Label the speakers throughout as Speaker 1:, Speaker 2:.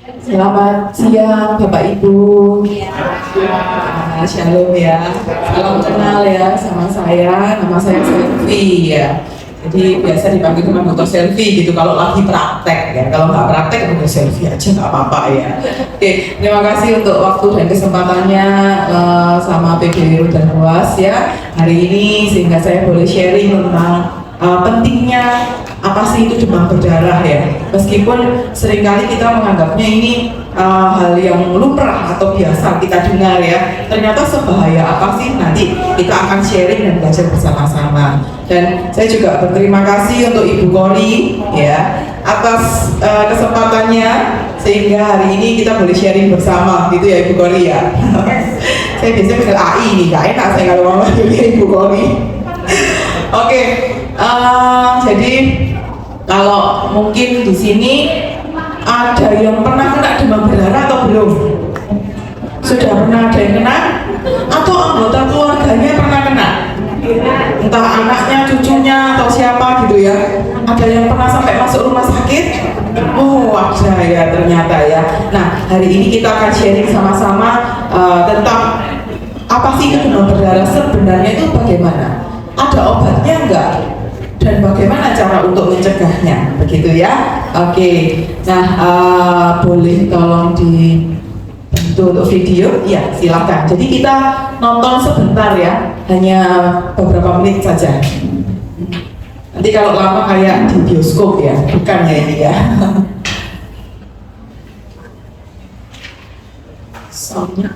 Speaker 1: Selamat siang Bapak Ibu. Shalom ya. Salam kenal ya sama saya. Nama saya Selvi ya. Jadi biasa dipanggil sama Dokter Selvi gitu kalau lagi praktek ya. Kalau nggak praktek Dokter Selvi aja nggak apa-apa ya. Oke, terima kasih untuk waktu dan kesempatannya sama PBW dan Ruas ya hari ini sehingga saya boleh sharing tentang pentingnya apa sih itu demam berdarah ya, meskipun seringkali kita menganggapnya ini hal yang lumrah atau biasa kita dengar ya, ternyata sebahaya apa sih, nanti kita akan sharing dan belajar bersama-sama. Dan saya juga berterima kasih untuk Ibu Kori ya atas kesempatannya sehingga hari ini kita boleh sharing bersama gitu ya Ibu Kori ya. Saya biasanya panggil AI nih, gak enak saya kalau mau manggilnya Ibu Kori. Oke, jadi kalau mungkin di sini ada yang pernah kena demam berdarah atau belum? Sudah pernah ada yang kena? Atau anggota keluarganya pernah kena? Entah anaknya, cucunya, atau siapa gitu ya. Ada yang pernah sampai masuk rumah sakit? Oh ada ya ternyata ya. Nah hari ini kita akan sharing sama-sama tentang apa sih itu demam berdarah sebenarnya, itu bagaimana? Ada obatnya enggak? Dan bagaimana cara untuk mencegahnya? Begitu ya. Oke. Nah, boleh tolong dibantu untuk video? Ya, silakan. Jadi kita nonton sebentar ya, hanya beberapa menit saja. Nanti kalau lama kayak di bioskop ya, bukan ya ini ya. Soundnya.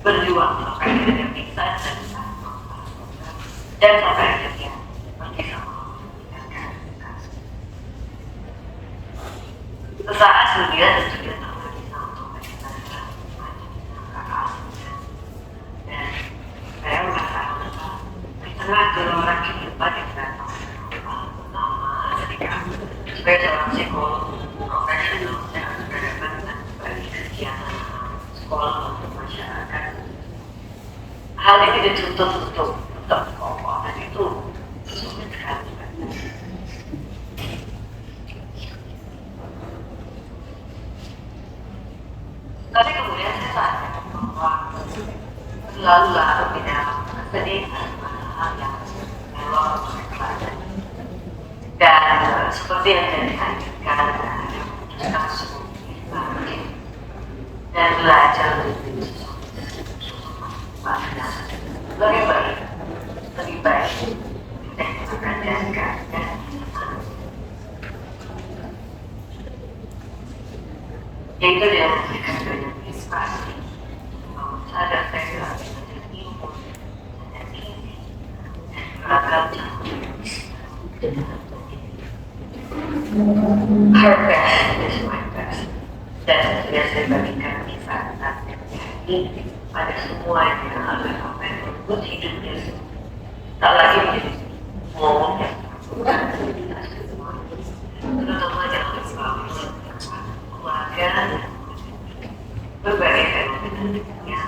Speaker 2: berjuang sampai akhirnya bisa dan sampai akhirnya pergi sama sesaat kemudian dia tahu lagi sama kakak dan saya merasa di tengah gelombang kehidupan yang datang ketika sebagai seorang psikolog profesional yang berhadapan dengan berbagai kegiatan sekolah untuk masyarakat, hal ini dituntut untuk tetap kokoh dan itu sulit sekali. Tapi kemudian saya sadar bahwa selalu larut di dalam kesedihan, hal yang melorot dan seperti yang saya dihadirkan kasus dan belajar lebih baik dan yaitu dengan memberikan banyak edukasi, sadar saya ilmu, dan ini beragam her best is my best. Dan sudah saya bagikan kisah ini pada semua yang ada sampai merebut hidupnya, tak lagi menjadi ngomongnya bukan kita semua, terutama yang keluarga, berbagai fenomena.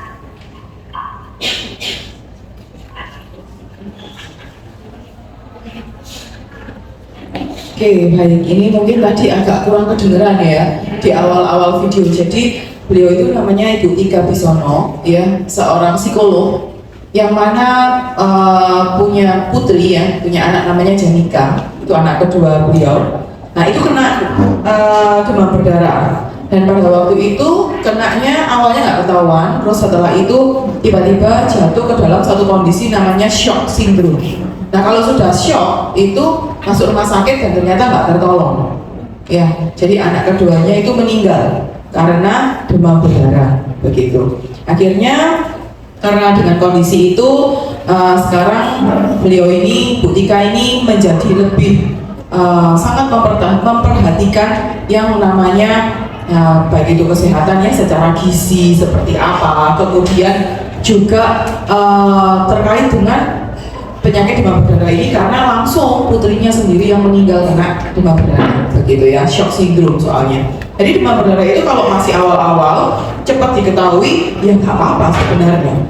Speaker 1: Oke, baik. Ini mungkin tadi agak kurang kedengeran ya di awal-awal video. Jadi beliau itu namanya Ibu Ika Bisono, ya, seorang psikolog yang mana punya putri ya, punya anak namanya Janika, itu anak kedua beliau. Nah itu kena demam berdarah. Dan pada waktu itu kenanya awalnya nggak ketahuan, terus setelah itu tiba-tiba jatuh ke dalam satu kondisi namanya shock syndrome. Nah kalau sudah shock itu masuk rumah sakit dan ternyata nggak tertolong. Ya, jadi anak keduanya itu meninggal karena demam berdarah, begitu. Akhirnya karena dengan kondisi itu sekarang beliau ini, Bu Tika ini menjadi lebih sangat memperhatikan yang namanya baik itu kesehatannya secara gizi seperti apa, kemudian juga terkait dengan penyakit demam berdarah ini karena langsung putrinya sendiri yang meninggal karena demam berdarah, begitu ya, shock syndrome soalnya. Jadi demam berdarah itu kalau masih awal-awal cepat diketahui ya nggak apa-apa sebenarnya.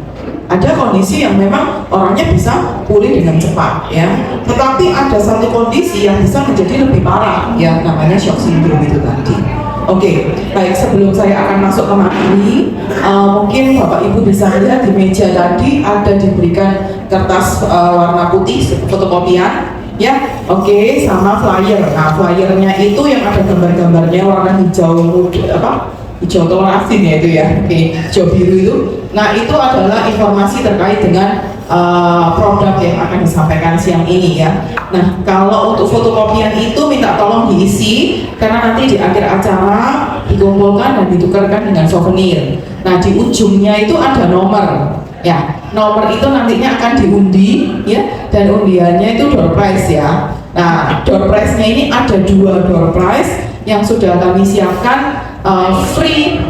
Speaker 1: Ada kondisi yang memang orangnya bisa pulih dengan cepat ya, tetapi ada satu kondisi yang bisa menjadi lebih parah ya, namanya shock syndrome itu tadi. Oke, baik, sebelum saya akan masuk ke materi, mungkin Bapak Ibu bisa lihat di meja tadi ada diberikan kertas warna putih fotokopian ya, oke, sama flyer. Nah, flyernya itu yang ada gambar-gambarnya warna hijau muda, hijau telur asin ya itu ya, oke, hijau biru itu. Nah itu adalah informasi terkait dengan produk yang akan disampaikan siang ini ya. Nah kalau untuk fotokopian itu minta tolong diisi karena nanti di akhir acara dikumpulkan dan ditukarkan dengan souvenir. Nah di ujungnya itu ada nomor ya, nomor itu nantinya akan diundi ya, dan undiannya itu door prize ya. Nah door prize-nya ini ada 2 door prize yang sudah kami siapkan free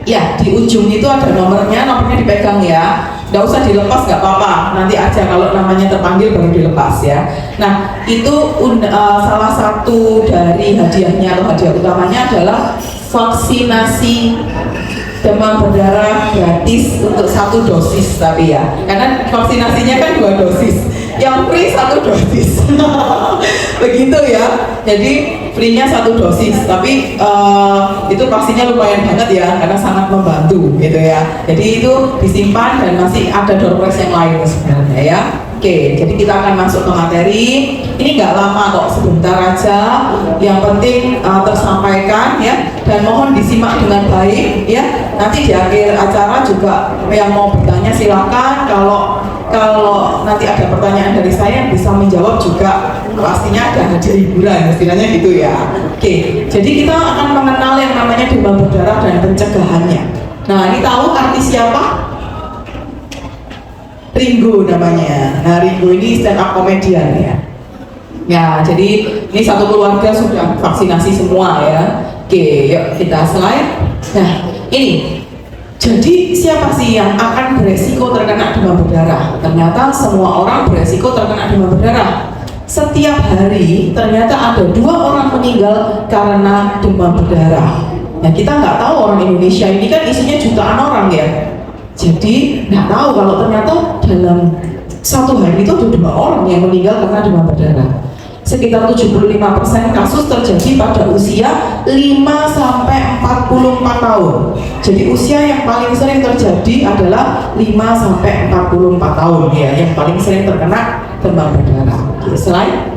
Speaker 1: ya. Di ujung itu ada nomornya dipegang ya, nggak usah dilepas, nggak apa-apa, nanti aja kalau namanya terpanggil baru dilepas ya. Nah itu salah satu dari hadiahnya atau hadiah utamanya adalah vaksinasi demam berdarah gratis untuk 1 dosis, tapi ya karena vaksinasinya kan 2 dosis, yang free 1 dosis begitu ya. Jadi free-nya 1 dosis, tapi itu pastinya lumayan banget ya karena sangat membantu gitu ya. Jadi itu disimpan dan masih ada door prize yang lain sebenarnya ya. Oke, jadi kita akan masuk ke materi. Ini nggak lama kok, sebentar aja. Yang penting tersampaikan ya, dan mohon disimak dengan baik ya. Nanti di akhir acara juga yang mau bertanya silakan. Kalau nanti ada pertanyaan dari saya bisa menjawab juga, pastinya ada hadiah hiburan, istilahnya gitu ya. Oke, jadi kita akan mengenal yang namanya demam berdarah dan pencegahannya. Nah, ini tahu artis siapa? Ringo namanya. Nah, Ringo ini stand up comedian ya. Ya, jadi ini satu keluarga sudah vaksinasi semua ya. Oke, yuk kita slide. Nah, ini. Jadi siapa sih yang akan beresiko terkena demam berdarah? Ternyata semua orang beresiko terkena demam berdarah. Setiap hari ternyata ada 2 orang meninggal karena demam berdarah. Nah kita nggak tahu, orang Indonesia ini kan isinya jutaan orang ya. Jadi nggak tahu kalau ternyata dalam 1 hari itu ada 2 orang yang meninggal karena demam berdarah. Sekitar 75% kasus terjadi pada usia 5-44 tahun. Jadi usia yang paling sering terjadi adalah 5-44 tahun ya, yang paling sering terkena demam berdarah. Oke, selain,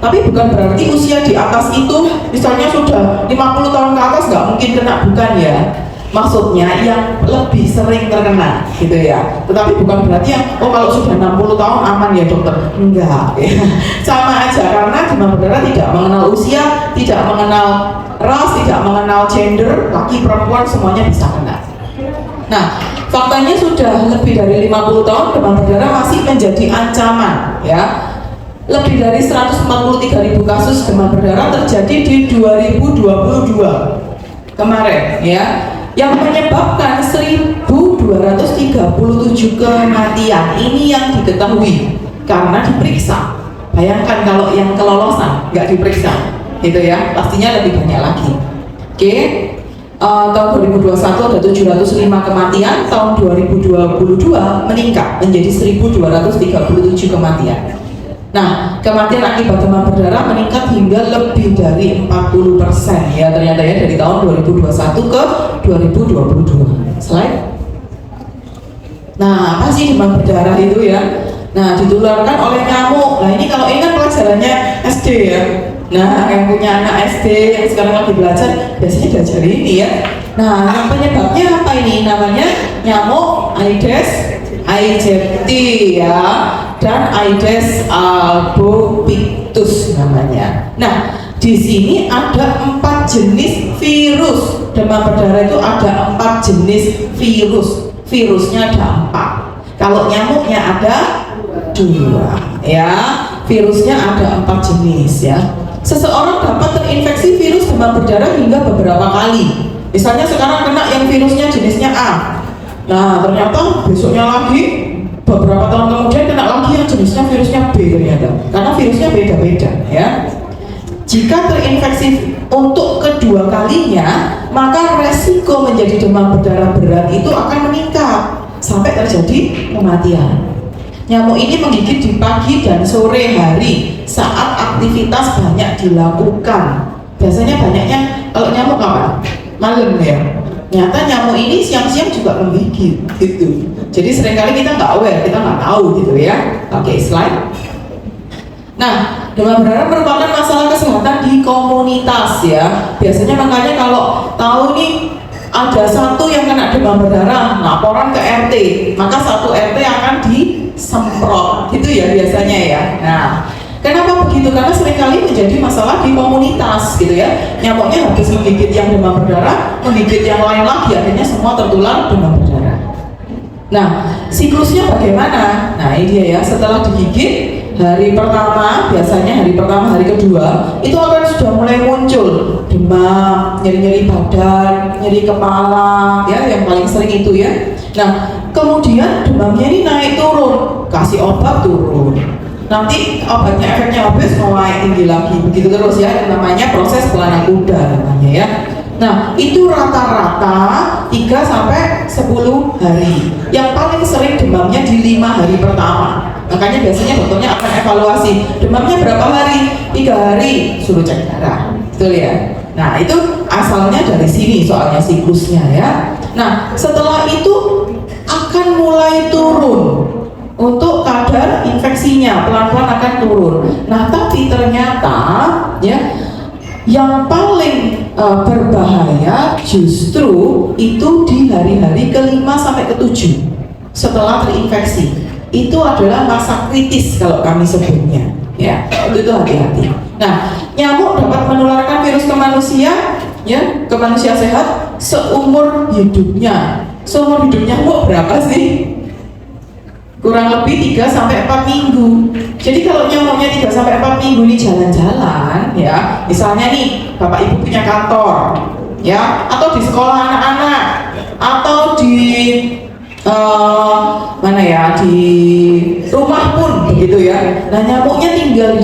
Speaker 1: tapi bukan berarti usia di atas itu, misalnya sudah 50 tahun ke atas nggak mungkin kena, bukan ya. Maksudnya yang lebih sering terkena gitu ya. Tetapi bukan berarti yang kalau sudah 60 tahun aman ya dokter. Enggak ya. Sama aja, karena demam berdarah tidak mengenal usia, tidak mengenal ras, tidak mengenal gender, laki perempuan semuanya bisa kena. Nah, faktanya sudah lebih dari 50 tahun demam berdarah masih menjadi ancaman ya. Lebih dari 143.000 kasus demam berdarah terjadi di 2022 kemarin ya, yang menyebabkan 1.237 kematian. Ini yang diketahui karena diperiksa. Bayangkan kalau yang kelolosan nggak diperiksa, gitu ya, pastinya lebih banyak lagi. Oke, tahun 2021 ada 705 kematian, tahun 2022 meningkat menjadi 1.237 kematian. Nah, kematian akibat demam berdarah meningkat hingga lebih dari 40% ya ternyata ya, dari tahun 2021 ke 2022. Slide. Nah, apa sih demam berdarah itu ya? Nah, ditularkan oleh nyamuk. Nah, ini kalau ingat pelajarannya SD ya. Nah, yang punya anak SD yang sekarang lagi belajar biasanya belajar ini ya. Nah, yang penyebabnya apa ini? Namanya nyamuk Aedes aegypti ya, dan Aedes albopictus namanya. Nah, di sini ada 4 jenis virus demam berdarah. Itu ada 4 jenis virus. Virusnya ada 4. Kalau nyamuknya ada 2 ya. Virusnya ada 4 jenis ya. Seseorang dapat terinfeksi virus demam berdarah hingga beberapa kali. Misalnya sekarang kena yang virusnya jenisnya A. Nah, ternyata besoknya lagi, beberapa tahun kemudian kena lagi yang jenisnya virusnya B ternyata. Karena virusnya beda-beda ya. Jika terinfeksi untuk kedua kalinya, maka resiko menjadi demam berdarah berat itu akan meningkat sampai terjadi kematian. Nyamuk ini menggigit di pagi dan sore hari saat aktivitas banyak dilakukan. Biasanya banyaknya kalau nyamuk apa? Malam ya. Nyata nyamuk ini siang-siang juga menggigit gitu. Jadi seringkali kita nggak aware, kita nggak tahu gitu ya. Oke, slide. Nah, demam berdarah merupakan masalah kesehatan di komunitas ya. Biasanya makanya kalau tahu nih ada satu yang kena demam berdarah, laporan ke RT, maka satu RT akan disemprot gitu ya biasanya ya. Nah, kenapa begitu? Karena seringkali menjadi masalah di komunitas gitu ya. Nyamuknya habis menggigit yang demam berdarah, menggigit yang lain lagi, akhirnya semua tertular demam berdarah. Nah, siklusnya bagaimana? Nah, ini dia ya, setelah digigit hari pertama, biasanya hari pertama, hari kedua itu akan sudah mulai muncul demam, nyeri-nyeri badan, nyeri kepala ya, yang paling sering itu ya. Nah, kemudian demamnya ini naik turun, kasih obat turun. Nanti obatnya efeknya habis mulai tinggi lagi, begitu terus ya, namanya proses kelana kuda namanya ya. Nah, itu rata-rata 3 sampai 10 hari. Yang paling sering demamnya di 5 hari pertama. Makanya biasanya dokternya akan evaluasi, demamnya berapa hari? 3 hari, suruh cek darah. Betul ya? Nah, itu asalnya dari sini soalnya siklusnya ya. Nah, setelah itu akan mulai turun. Untuk kadar infeksinya pelan-pelan akan turun. Nah, tapi ternyata ya yang paling berbahaya justru itu di hari-hari ke-5 sampai ke-7 setelah terinfeksi. Itu adalah masa kritis kalau kami sebutnya. Ya, itu hati-hati. Nah, nyamuk dapat menularkan virus ke manusia, ya, ke manusia sehat seumur hidupnya. Seumur hidup nyamuk berapa sih? Kurang lebih 3 sampai 4 minggu. Jadi kalau nyamuknya 3 sampai 4 minggu ini jalan-jalan ya, misalnya nih Bapak Ibu punya kantor ya, atau di sekolah anak-anak, atau di mana ya, di rumah pun begitu ya. Nah, nyamuknya tinggal di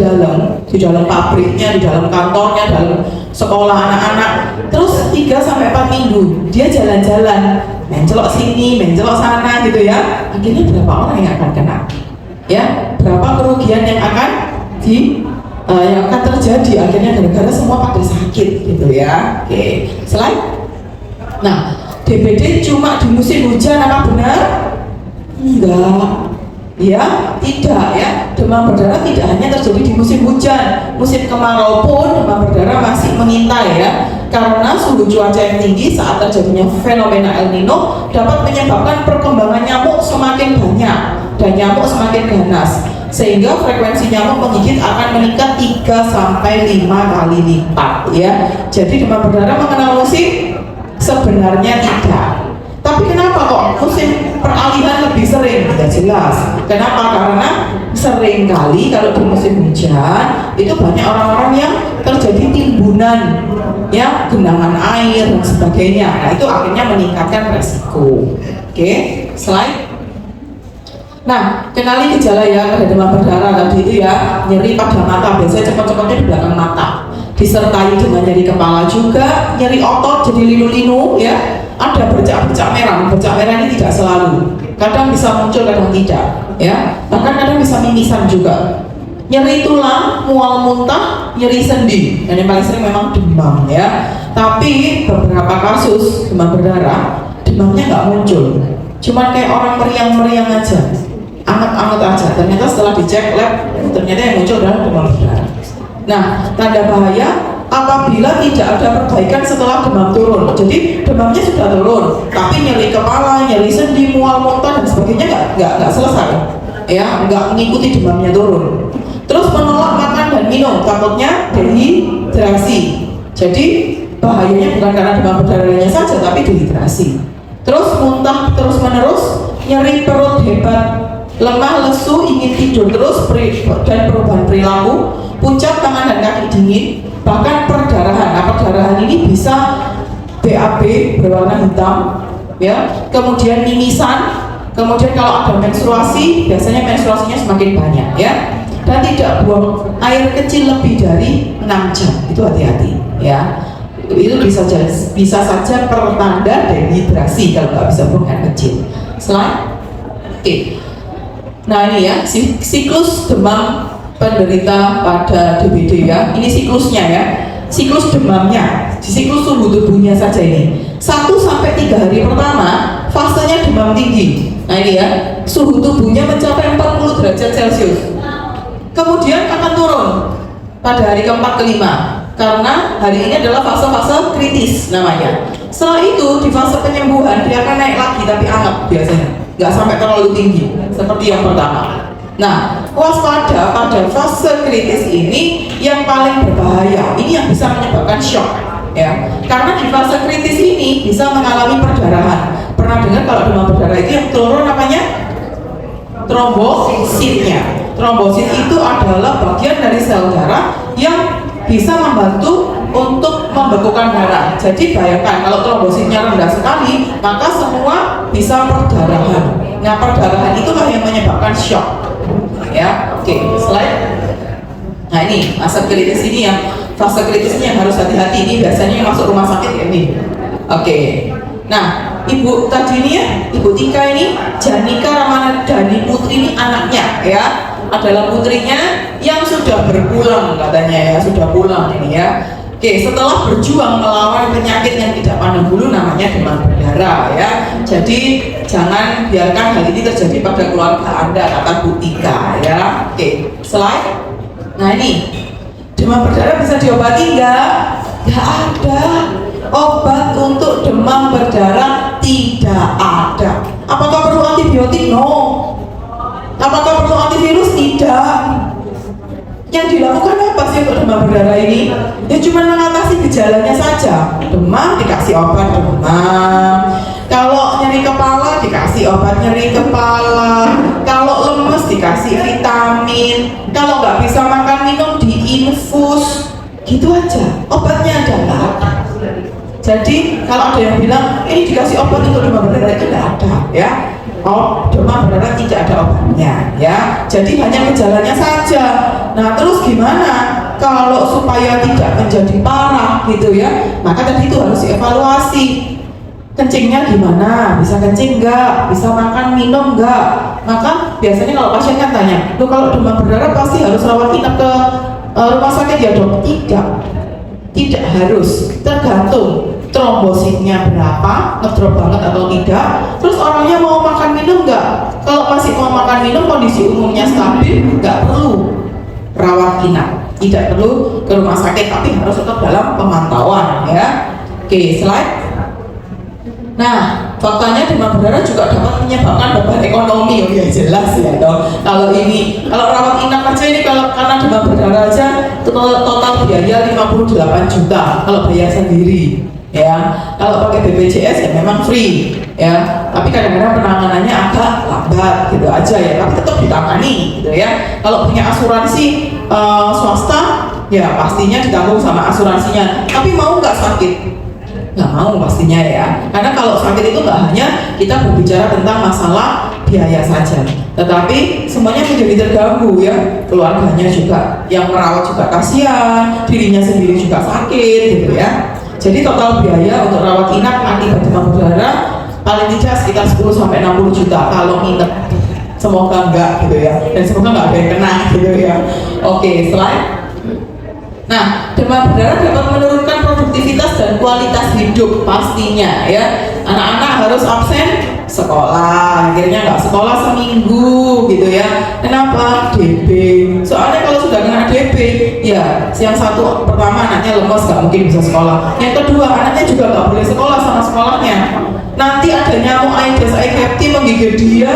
Speaker 1: dalam pabriknya, di dalam kantornya, dalam sekolah anak-anak. Terus 3 sampai 4 minggu dia jalan-jalan, mencelok sini, mencelok sana gitu ya. Akhirnya berapa orang yang akan kena? Ya, berapa kerugian yang akan yang akan terjadi akhirnya gara-gara semua pada sakit gitu ya. Oke, slide. Nah, DBD cuma di musim hujan apa benar? Enggak. Ya, tidak ya. Demam berdarah tidak hanya terjadi di musim hujan. Musim kemarau pun demam berdarah masih mengintai ya. Karena suhu cuaca yang tinggi saat terjadinya fenomena El Nino dapat menyebabkan perkembangan nyamuk semakin banyak dan nyamuk semakin ganas, sehingga frekuensi nyamuk menggigit akan meningkat 3 sampai 5 kali lipat ya. Jadi demam berdarah mengenal musim? Sebenarnya tidak. Tapi kenapa kok jelas. Kenapa? Karena seringkali kalau di musim hujan itu banyak orang-orang yang terjadi timbunan ya, genangan air dan sebagainya. Nah itu akhirnya meningkatkan resiko. Oke, slide. Nah, kenali gejala ya pada demam berdarah tadi itu ya, nyeri pada mata, biasanya cepet-cepetnya di belakang mata, disertai dengan nyeri kepala juga, nyeri otot jadi linu-linu ya, ada bercak-bercak merah. Bercak merah ini tidak selalu, kadang bisa muncul, kadang tidak ya, bahkan kadang bisa mimisan juga. Nyeri tulang, mual muntah, nyeri sendi, dan yang paling sering memang demam ya. Tapi beberapa kasus demam berdarah, demamnya nggak muncul, cuman kayak orang meriang-meriang aja, anget-anget aja. Ternyata setelah dicek lab, ternyata yang muncul adalah demam berdarah. Nah, tanda bahaya apabila tidak ada perbaikan setelah demam turun. Jadi demamnya sudah turun, tapi nyeri kepala, nyeri sendi, mual muntah dan sebagainya nggak selesai, ya, nggak mengikuti demamnya turun. Terus menolak makan dan minum, takutnya dehidrasi. Jadi bahayanya bukan karena demam berdarahnya saja, tapi dehidrasi. Terus muntah terus menerus, nyeri perut hebat, lemah lesu, ingin tidur terus, dan perubahan perilaku, pucat tangan dan kaki dingin, bahkan perdarahan. Nah, perdarahan ini bisa BAB berwarna hitam, ya. Kemudian mimisan, kemudian kalau ada menstruasi, biasanya menstruasinya semakin banyak, ya. Dan tidak buang air kecil lebih dari 6 jam, itu hati-hati, ya. Itu bisa saja pertanda dehidrasi kalau nggak bisa buang air kecil. Slide. Oke. Nah ini ya, siklus demam penderita pada DBD ya. Ini siklusnya ya. Siklus demamnya, siklus suhu tubuhnya saja ini. 1-3 hari pertama fasenya demam tinggi. Nah ini ya, suhu tubuhnya mencapai 40 derajat Celcius. Kemudian akan turun pada hari keempat kelima, karena hari ini adalah fase-fase kritis namanya. Setelah itu di fase penyembuhan dia akan naik lagi, tapi anget biasanya, nggak sampai terlalu tinggi seperti yang pertama. Nah, waspada pada fase kritis ini yang paling berbahaya, ini yang bisa menyebabkan shock ya, karena di fase kritis ini bisa mengalami perdarahan. Pernah dengar kalau demam berdarah itu yang turun namanya trombositnya. Trombosit itu adalah bagian dari sel darah yang bisa membantu untuk membekukan darah. Jadi bayangkan kalau trombositnya rendah sekali, maka semua bisa perdarahan. Nah, perdarahan itulah yang menyebabkan shock. Ya, oke, slide. Nah ini fase kritis ini yang fase kritis ini yang harus hati-hati. Ini biasanya yang masuk rumah sakit ya ini. Oke. Nah, ibu tadi ini ya, Ibu Tika ini Janika Ramadhani Putri ini anaknya ya, adalah putrinya yang sudah berpulang katanya ya, sudah pulang ini ya. Oke, setelah berjuang melawan penyakit yang tidak pandang bulu namanya demam berdarah ya. Jadi jangan biarkan hal ini terjadi pada keluarga Anda, kata Bu Tika ya. Oke, slide. Nah ini demam berdarah bisa diobati nggak? Nggak ada. Obat untuk demam berdarah tidak ada. Apakah perlu antibiotik? No. Apakah perlu antivirus? Tidak. Yang dilakukan apa sih untuk demam berdarah ini? Ya cuma mengatasi gejalanya saja. Demam dikasih obat demam. Kalau nyeri kepala dikasih obat nyeri kepala. Kalau lemes dikasih vitamin. Kalau nggak bisa makan minum diinfus. Gitu aja. Obatnya ada nggak ada. Jadi kalau ada yang bilang ini dikasih obat untuk demam berdarah, itu tidak ada ya. Oh, demam berdarah tidak ada obatnya ya. Jadi hanya gejalanya saja. Nah terus gimana kalau supaya tidak menjadi parah gitu ya? Maka tadi itu harus dievaluasi. Kencingnya gimana? Bisa kencing nggak? Bisa makan minum nggak? Maka biasanya kalau pasien kan tanya, loh kalau demam berdarah pasti harus rawat inap ke rumah sakit ya dok? Tidak harus, tergantung trombositnya berapa, ngedrop banget atau tidak. Terus orangnya mau makan minum nggak? Kalau masih mau makan minum, kondisi umumnya stabil, nggak perlu rawat inap, tidak perlu ke rumah sakit, tapi harus tetap dalam pemantauan ya. Oke, slide. Nah, faktanya demam berdarah juga dapat menyebabkan beban ekonomi. Oh ya jelas ya dong. Kalau rawat inap aja ini kalau karena demam berdarah aja total biaya 58 juta kalau bayar sendiri ya. Kalau pakai BPJS ya memang free ya. Tapi kadang-kadang penanganannya agak lambat gitu aja ya, tapi tetap ditangani gitu ya. Kalau punya asuransi swasta ya pastinya ditanggung sama asuransinya. Tapi mau nggak sakit? Nggak mau pastinya ya, karena kalau sakit itu nggak hanya kita berbicara tentang masalah biaya saja, tetapi semuanya menjadi terganggu ya, keluarganya juga yang merawat juga kasihan, dirinya sendiri juga sakit gitu ya. Jadi total biaya untuk rawat inap akibat demam berdarah paling tidak sekitar 10-60 juta kalau nginep. Semoga enggak gitu ya, dan semoga nggak ada yang kena gitu ya. Oke, slide. Nah, demam berdarah dapat menurunkan produktivitas dan kualitas hidup pastinya ya. Anak-anak harus absen sekolah, akhirnya nggak sekolah seminggu gitu ya. Kenapa? DB. Soalnya kalau sudah kena DB, ya yang satu pertama anaknya lemes nggak mungkin bisa sekolah. Yang kedua anaknya juga nggak boleh sekolah sama sekolahnya. Nanti ada nyamuk Aedes aegypti menggigit dia,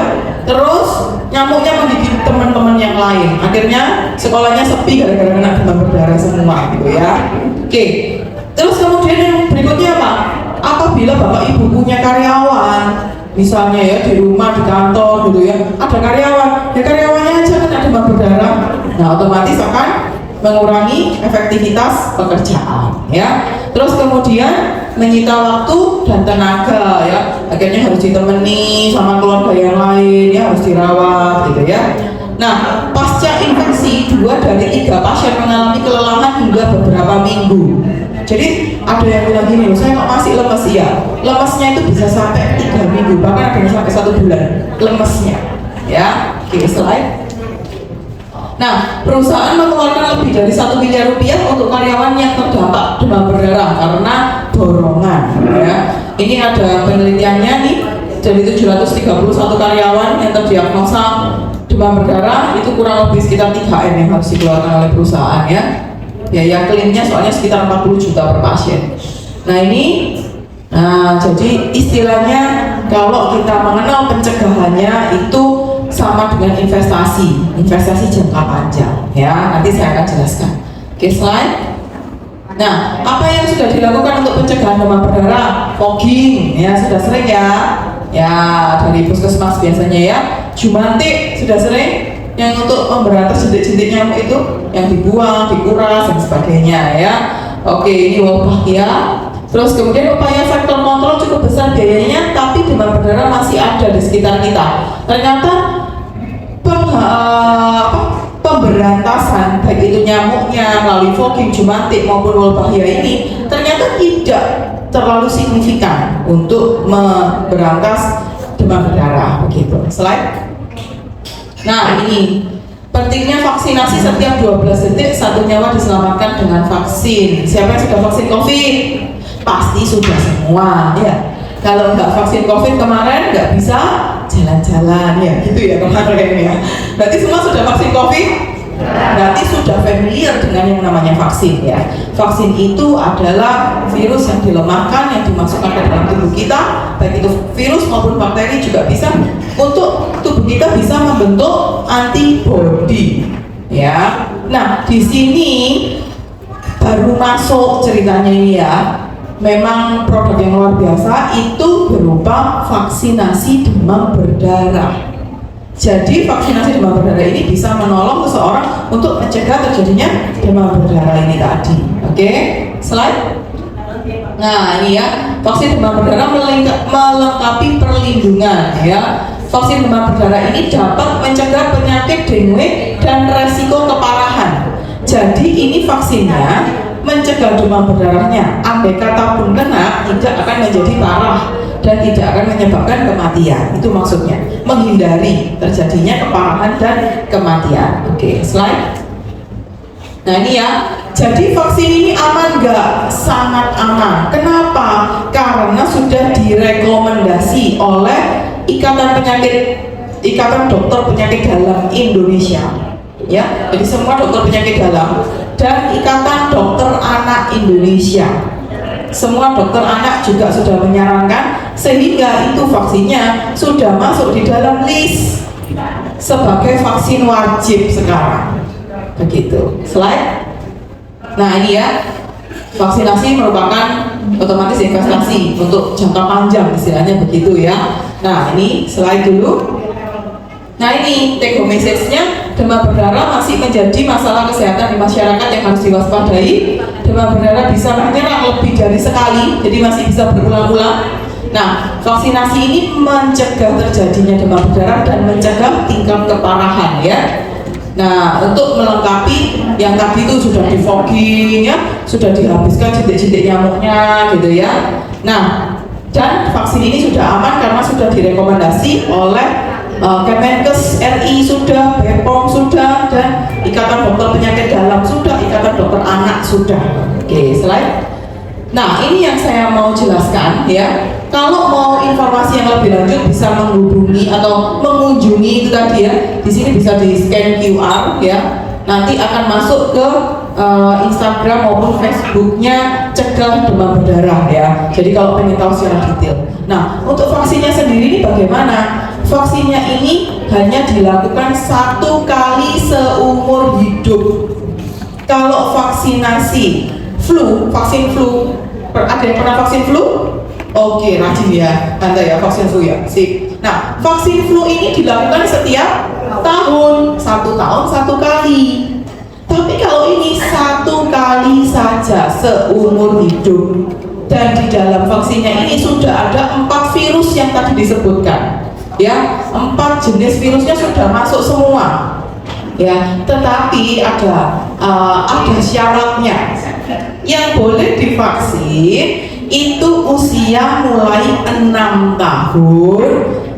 Speaker 1: terus nyamuknya menggigit teman-teman yang lain. Akhirnya sekolahnya sepi gara-gara kena demam berdarah semua gitu ya. Oke. Terus kemudian yang berikutnya apa? Apabila bapak ibu punya karyawan, misalnya ya di rumah, di kantor gitu ya, ada karyawan, ya karyawannya aja kena demam berdarah, nah otomatis akan mengurangi efektivitas pekerjaan ya. Terus kemudian menyita waktu dan tenaga ya, akhirnya harus ditemani sama keluarga yang lain ya, harus dirawat gitu ya. Nah, pasca infeksi 2 dari 3 pasien mengalami kelelahan hingga beberapa minggu. Jadi ada yang bilang gini, saya kok masih lemes ya. Lemesnya itu bisa sampai 3 minggu, bahkan ada yang sampai 1 bulan lemesnya ya. Oke, slide. Nah, perusahaan mengeluarkan lebih dari 1 miliar rupiah untuk karyawan yang terdampak demam berdarah karena dorongan ya. Ini ada penelitiannya nih, dari 731 karyawan yang terdiagnosa demam berdarah itu kurang lebih sekitar 3M yang harus dikeluarkan oleh perusahaan ya. Biaya klaimnya soalnya sekitar 40 juta per pasien. Nah ini, jadi istilahnya kalau kita mengenal pencegahannya itu sama dengan investasi jangka panjang ya. Nanti saya akan jelaskan. Oke, slide. Nah, apa yang sudah dilakukan untuk pencegahan demam berdarah? Fogging ya, sudah sering ya. Ya, dari puskesmas biasanya ya. Jumantik sudah sering. Yang untuk memberantas jentik-jentik nyamuk itu yang dibuang, dikuras dan sebagainya ya. Oke, ini wabah ya. Terus kemudian upaya faktor kontrol cukup besar biayanya, tapi demam berdarah masih ada di sekitar kita. Ternyata pemberantasan baik itu nyamuknya melalui fogging, jumantik maupun wolbachia ini ternyata tidak terlalu signifikan untuk memberantas demam berdarah begitu. Slide. Nah ini pentingnya vaksinasi, setiap 12 detik 1 nyawa diselamatkan dengan vaksin. Siapa yang sudah vaksin COVID? Pasti sudah semua ya. Kalau nggak vaksin COVID kemarin nggak bisa jalan-jalan ya gitu ya kemarin ya. Berarti semua sudah vaksin COVID? Berarti sudah familiar dengan yang namanya vaksin ya. Vaksin itu adalah virus yang dilemahkan, yang dimasukkan ke dalam tubuh kita, baik itu virus maupun bakteri juga bisa, untuk tubuh kita bisa membentuk antibody ya. Nah di sini baru masuk ceritanya ini ya. Memang produk yang luar biasa itu berupa vaksinasi demam berdarah. Jadi vaksinasi demam berdarah ini bisa menolong seseorang untuk mencegah terjadinya demam berdarah ini tadi. Oke, slide. Nah ini ya, vaksin demam berdarah melengkapi perlindungan ya. Vaksin demam berdarah ini dapat mencegah penyakit dengue dan resiko keparahan. Jadi ini vaksinnya mencegah demam berdarahnya. Andai kata pun kena, tidak akan menjadi parah dan tidak akan menyebabkan kematian. Itu maksudnya, menghindari terjadinya keparahan dan kematian. Oke, slide. Nah ini ya, jadi vaksin ini aman nggak? Sangat aman. Kenapa? Karena sudah direkomendasi oleh Ikatan Dokter Penyakit Dalam Indonesia. Ya, jadi semua dokter penyakit dalam dan Ikatan Dokter Anak Indonesia. Semua dokter anak juga sudah menyarankan, sehingga itu vaksinnya sudah masuk di dalam list sebagai vaksin wajib sekarang. Begitu. Slide. Nah ini ya, vaksinasi merupakan otomatis investasi untuk jangka panjang istilahnya begitu ya. Nah ini slide dulu. Nah ini take home message-nya, demam berdarah masih menjadi masalah kesehatan di masyarakat yang harus diwaspadai. Demam berdarah bisa menyerang lebih dari sekali, jadi masih bisa berulang-ulang. Nah, vaksinasi ini mencegah terjadinya demam berdarah dan mencegah tingkat keparahan ya. Nah, untuk melengkapi yang tadi itu sudah di fogging ya, sudah dihabiskan jentik-jentik nyamuknya gitu ya. Nah, dan vaksin ini sudah aman karena sudah direkomendasi oleh Kemenkes RI sudah, BPOM sudah, dan Ikatan Dokter Penyakit Dalam sudah, Ikatan Dokter Anak sudah. Oke, slide. Nah, ini yang saya mau jelaskan ya. Kalau mau informasi yang lebih lanjut bisa menghubungi atau mengunjungi itu tadi ya. Di sini bisa di scan QR ya. Nanti akan masuk ke Instagram maupun Facebooknya Cegah Demam Berdarah ya. Jadi kalau pengen tahu secara detail. Nah, untuk vaksinnya sendiri ini bagaimana? Vaksinnya ini hanya dilakukan 1 kali seumur hidup. Kalau vaksinasi flu, vaksin flu, ada yang pernah vaksin flu? Oke, rajin ya, Tante ya, vaksin flu ya, sip. Nah, vaksin flu ini dilakukan setiap tahun, 1 tahun 1 kali. Tapi kalau ini 1 kali saja seumur hidup, dan di dalam vaksinnya ini sudah ada 4 virus yang tadi disebutkan. Ya, 4 jenis virusnya sudah masuk semua. Ya, tetapi ada syaratnya. Yang boleh divaksin itu usia mulai 6 tahun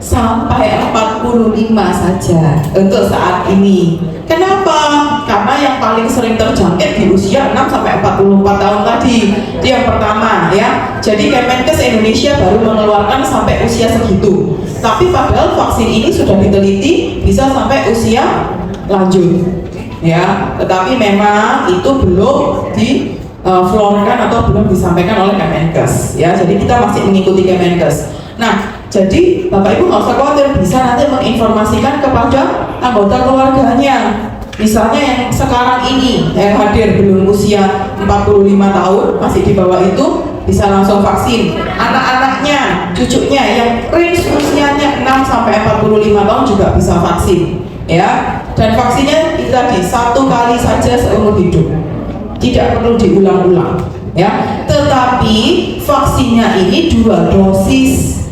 Speaker 1: sampai 45 saja untuk saat ini. Kenapa? Karena yang paling sering terjangkit di usia 6 sampai 44 tahun tadi. Itu yang pertama ya. Jadi Kemenkes Indonesia baru mengeluarkan sampai usia segitu. Tapi padahal vaksin ini sudah diteliti bisa sampai usia lanjut. Ya, tetapi memang itu belum diflorkan atau belum disampaikan oleh Kemenkes. Ya, jadi kita masih mengikuti Kemenkes. Nah, jadi Bapak Ibu nggak usah khawatir, bisa nanti menginformasikan kepada anggota keluarganya. Misalnya yang sekarang ini yang hadir belum usia 45 tahun, masih di bawah itu, bisa langsung vaksin. Anak-anaknya, cucunya yang range usianya 6 sampai 45 tahun juga bisa vaksin. Ya, dan vaksinnya itu tadi 1 kali saja seumur hidup, tidak perlu diulang-ulang. Ya, tetapi vaksinnya ini 2 dosis.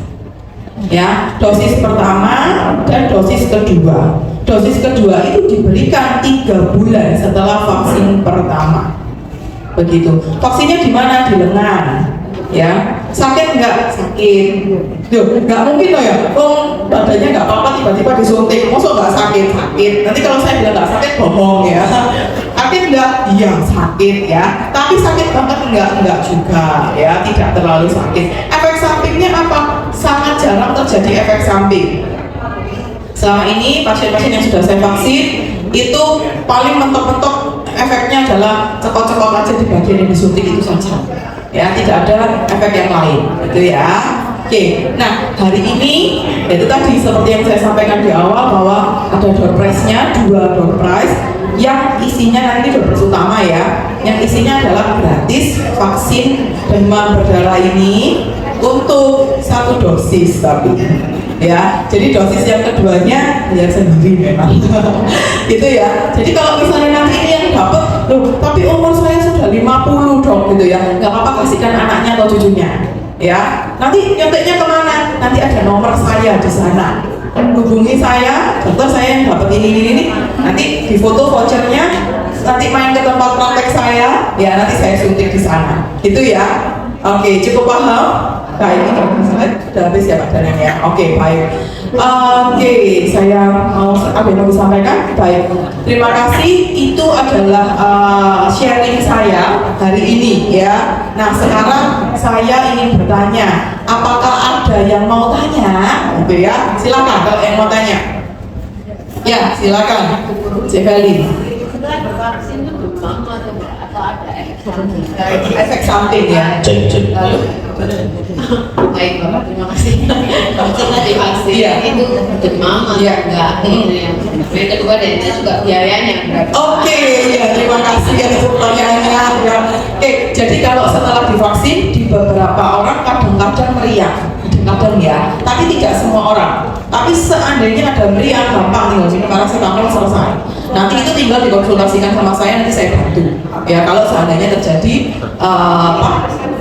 Speaker 1: Ya, dosis pertama dan dosis kedua. Dosis kedua itu diberikan 3 bulan setelah vaksin pertama. Begitu. Vaksinnya di mana? Di lengan. Ya, sakit nggak? Sakit. Duh, nggak mungkin loh ya. Oh, badannya nggak apa-apa tiba-tiba disuntik. Masa nggak sakit? Sakit. Nanti kalau saya bilang nggak sakit, bohong ya. Sakit nggak? Iya, sakit ya. Tapi sakit banget nggak juga ya. Tidak terlalu sakit. Efek sampingnya apa? Sangat jarang terjadi efek samping. Selama ini pasien-pasien yang sudah saya vaksin itu paling mentok-mentok efeknya adalah cekot-cekot aja di bagian yang disuntik itu saja. Ya, tidak ada efek yang lain, gitu ya. Oke, nah hari ini itu tadi seperti yang saya sampaikan di awal bahwa ada door prize-nya, 2 door prize yang isinya nanti door prize utama ya, yang isinya adalah gratis vaksin demam berdarah ini untuk 1 dosis tapi ya, jadi dosis yang keduanya biar sendiri memang itu ya. Jadi kalau misalnya nanti ini yang dapat, loh tapi umur saya sudah 50 dong gitu ya, nggak apa-apa, kasihkan anaknya atau cucunya ya. Nanti nyonteknya kemana? Nanti ada nomor saya di sana, hubungi saya, dokter saya yang dapat ini, nanti di foto vouchernya, nanti main ke tempat praktek saya ya, nanti saya suntik di sana itu ya. Oke, cukup paham? Baik, ini sudah habis ya Pak Danang ya. Oke, baik. Oke, saya mau ada yang mau disampaikan. Baik, terima kasih. Itu adalah sharing saya hari ini ya. Nah, sekarang saya ingin bertanya, apakah ada yang mau tanya? Gitu ya. Silakan kalau yang mau tanya. Ya, silakan. Ceveli.
Speaker 3: Vaksin itu demam atau ada
Speaker 1: efek samping ya.
Speaker 4: Cek.
Speaker 3: Baik Bapak, terima kasih. Setelah divaksin itu demam atau enggak? Yang kedua dan itu juga biayanya berapa?
Speaker 1: Oke, ya terima kasih atas pertanyaannya. Ya. Oke, Jadi kalau setelah divaksin di beberapa orang kadang-kadang meriang, kadang ya, tapi tidak semua orang. Tapi seandainya ada meriang, gampang tinggal minum paracetamol selesai. Nanti itu tinggal dikonsultasikan sama saya, nanti saya bantu. Ya kalau seandainya terjadi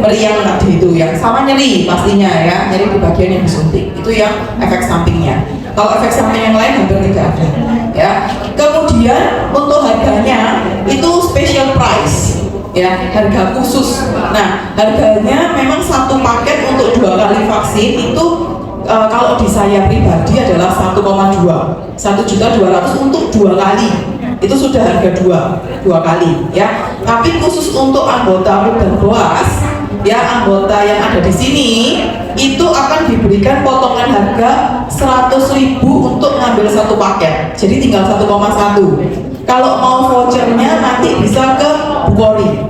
Speaker 1: meriang tadi itu ya, sama nyeri pastinya ya, nyeri di bagian yang disuntik, itu yang efek sampingnya. Kalau efek samping yang lain hampir tidak ada. Ya. Kemudian untuk harganya itu special price. Ya, harga khusus. Nah, harganya memang satu paket untuk 2 kali vaksin itu kalau di saya pribadi adalah 1,2 1.200.000 untuk 2 kali. Itu sudah harga 2 kali ya. Tapi khusus untuk anggota dan boas ya, anggota yang ada di sini itu akan diberikan potongan harga 100.000 untuk ngambil satu paket. Jadi tinggal 1,1. Kalau mau vouchernya nanti bisa ke Bukori.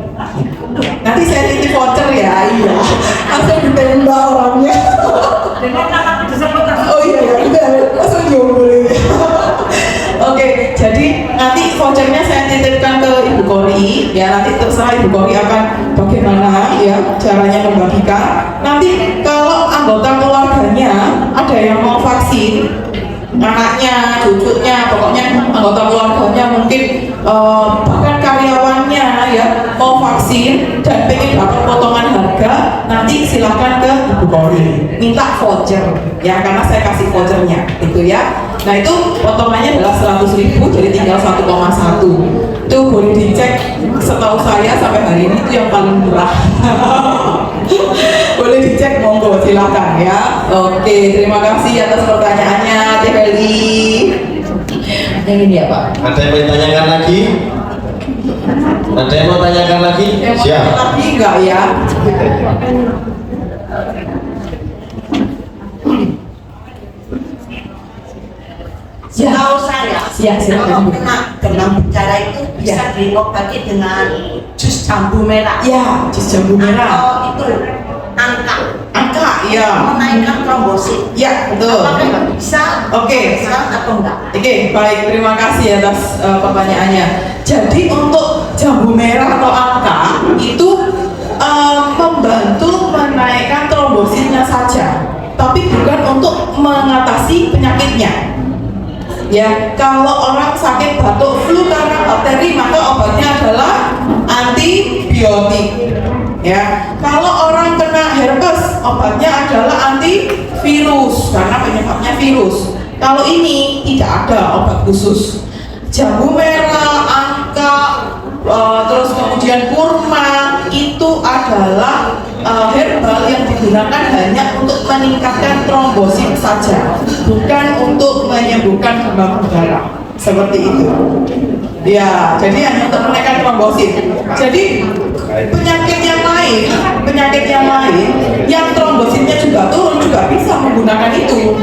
Speaker 1: Nanti saya titip voucher ya, iya. Langsung ditembak orangnya.
Speaker 2: Dengan nama tersebut.
Speaker 1: Oh iya, langsung diomongin. Oke, jadi nanti vouchernya saya titipkan ke Ibu Kori. Ya, nanti terserah Ibu Kori akan bagaimana ya caranya membagikan. Nanti kalau anggota keluarganya ada yang mau vaksin, anaknya, cucunya, pokoknya anggota keluarganya mungkin bahkan karyawannya ya mau vaksin dan pengen dapat potongan harga, nanti silahkan ke Ibu Kori minta voucher ya, karena saya kasih vouchernya itu ya. Nah itu potongannya adalah 100.000, jadi tinggal 1,1. Itu boleh dicek, setahu saya sampai hari ini itu yang paling murah. Boleh dicek, monggo silakan ya. Oke, terima kasih atas pertanyaannya Teh Heli. Yang ini ya Pak.
Speaker 4: Ada yang mau ditanyakan lagi? Ada yang mau tanyakan lagi?
Speaker 1: Siap. Lagi enggak ya?
Speaker 5: Setahu saya,
Speaker 1: ya,
Speaker 5: kalau kena demam berdarah itu bisa diobati dengan jus jambu merah.
Speaker 1: Ya, jus jambu merah.
Speaker 5: Atau itu angka,
Speaker 1: ya.
Speaker 5: menaikkan trombosit.
Speaker 1: Ya, betul.
Speaker 5: Apakah bisa?
Speaker 1: Oke.
Speaker 5: Atau enggak?
Speaker 1: Oke, baik. Terima kasih atas pertanyaannya. Jadi untuk jambu merah atau angka itu membantu menaikkan trombositnya saja, tapi bukan untuk mengatasi penyakitnya. Ya, kalau orang sakit batuk flu karena bakteri, maka obatnya adalah antibiotik. Ya, kalau orang kena herpes, obatnya adalah antivirus karena penyebabnya virus. Kalau ini tidak ada obat khusus. Jambu merah, angka, terus kemudian kurma itu adalah herbal yang digunakan hanya untuk meningkatkan trombosit saja, bukan untuk menyembuhkan demam berdarah seperti itu. Ya, jadi hanya untuk menaikkan trombosit. Jadi penyakit yang lain yang trombositnya juga turun juga bisa menggunakan itu,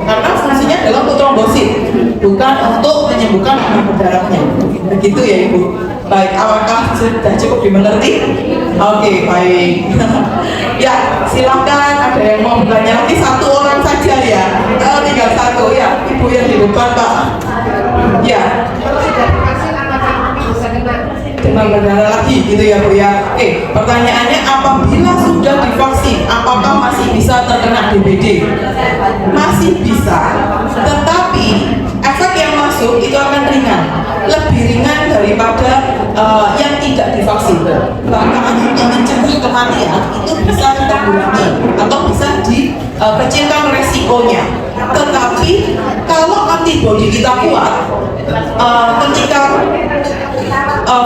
Speaker 1: karena fungsinya adalah untuk trombosit, bukan untuk menyembuhkan demam berdarahnya. Begitu ya Ibu. Baik, apakah sudah cukup dimengerti? Oke, baik. Ya, silakan ada yang mau bertanya lagi, satu orang saja ya. Tinggal satu ya, Ibu yang di depan Pak. Ya. Demam berdarah lagi gitu ya Bu ya. Oke, pertanyaannya apabila sudah divaksin, apakah masih bisa terkena DBD? Masih bisa, tetapi efek yang masuk itu akan ringan, lebih ringan daripada yang tidak divaksin. Bahkan untuk mencegah kematian itu bisa kita kurangi atau bisa dikecilkan resikonya. Tetapi kalau antibodi kita kuat, ketika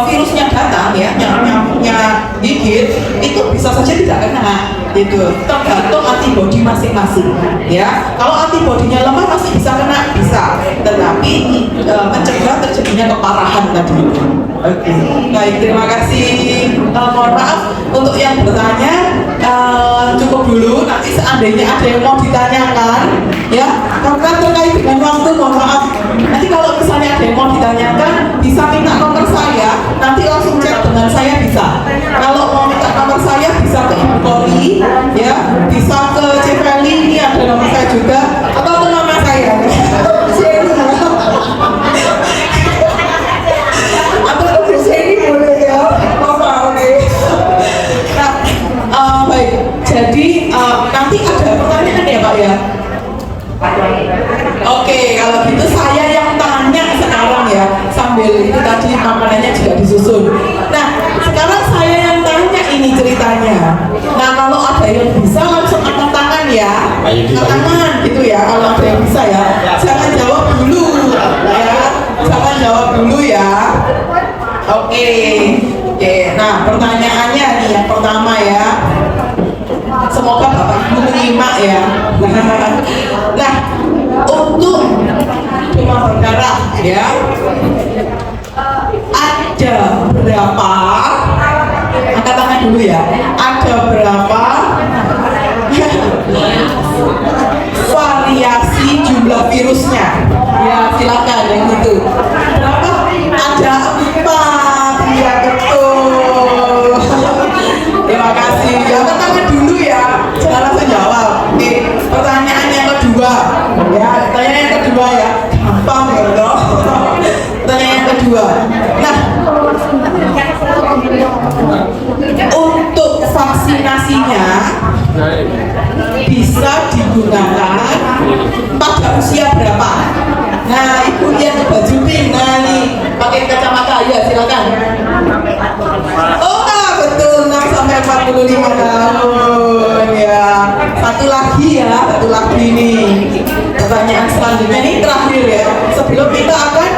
Speaker 1: virusnya datang ya, nyamuknya gigit, itu bisa saja tidak kena. Itu tergantung antibodi masing-masing ya. Kalau antibodinya lemah masih bisa kena, bisa, tetapi mencegah terjadinya keparahan tadi. Oke, baik, terima kasih. Mohon maaf untuk yang bertanya, cukup dulu. Nanti seandainya ada yang mau ditanyakan ya, karena terkait dengan waktu, mohon maaf. Nanti kalau misalnya ada yang mau ditanyakan, bisa minta nomor saya, nanti langsung cek dengan saya bisa. Kalau mau minta nomor saya bisa ke Ibu Kori ya, bisa ke Ceveli, ini ada nomor saya juga, atau ke nama saya. Atau ke sini boleh ya. Oke. ya, kalau ada yang bisa ya. Jangan jawab dulu ya, jangan jawab dulu ya. Oke, nah pertanyaannya nih yang pertama ya. Semoga Bapak Ibu menyimak ya. Nah, untuk demam berdarah ya, ada berapa? Angkat tangan dulu ya. Ada berapa variasi jumlah virusnya? Ya silakan yang itu. Berapa? Ada 4. Ya betul. Terima kasih. Ya angkat tangan dulu ya. Jangan langsung jawab. Oke. Pertanyaan yang kedua. Ya, pertanyaan yang kedua ya. Gampang ya loh. Pertanyaan yang kedua. Nah, untuk vaksinasinya bisa digunakan pada usia berapa? Nah, ibu yang baju pink, nah nih pakai kacamata ya silakan. Oh, nah, betul 6 sampai 45 tahun ya. Satu lagi nih. Pertanyaan selanjutnya ini terakhir ya. Sebelum kita akan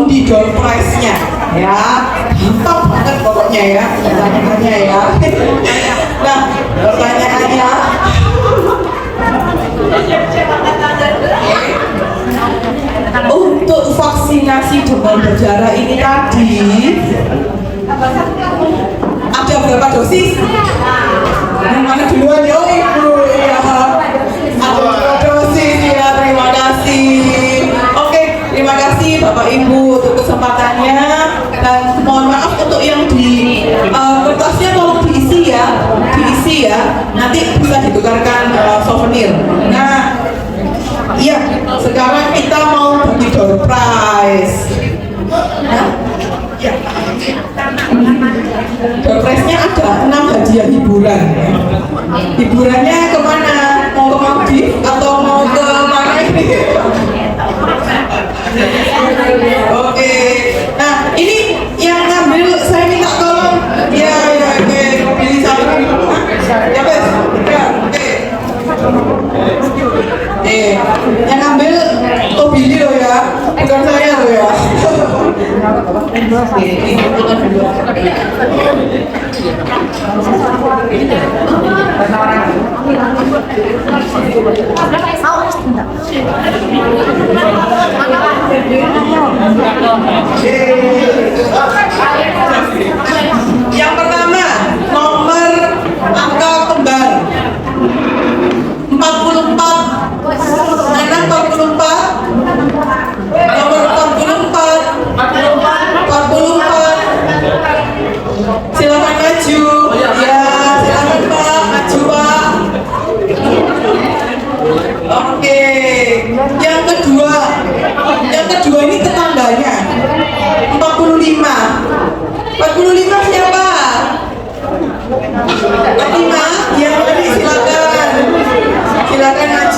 Speaker 1: undi door prize-nya ya. Gampang banget pokoknya ya pertanyaannya ya. Nah, pertanyaannya untuk vaksinasi demam berdarah ini tadi ada berapa dosis? Yang mana duluan ya ibu? Ya, ada berapa dosis ya? Terima kasih. Oke, terima kasih Bapak Ibu untuk kesempatannya dan mohon maaf untuk yang di kertasnya tolong diisi ya, nanti bisa ditukarkan souvenir. Nah, iya, sekarang kita mau bagi door prize. Nah, ya. Door prize-nya ada 6 hadiah hiburan. Hiburannya kemana? Mau ke Maldives atau mau ke mana ini? Oke. Nah, ini yang ngambil saya minta tolong. Ya, oke. Pilih satu. Ya, Bes. Ya, oke. Yang ngambil Tobilio ya, bukan saya loh ya. Yang pertama, nomor angka kembar 44. Anak 44. Nomor 44. Silakan maju. Ya, silakan Pak, maju Pak. Oke. Yang kedua ini tetangganya 45. 45 siapa? 45. Yang tadi silakan maju.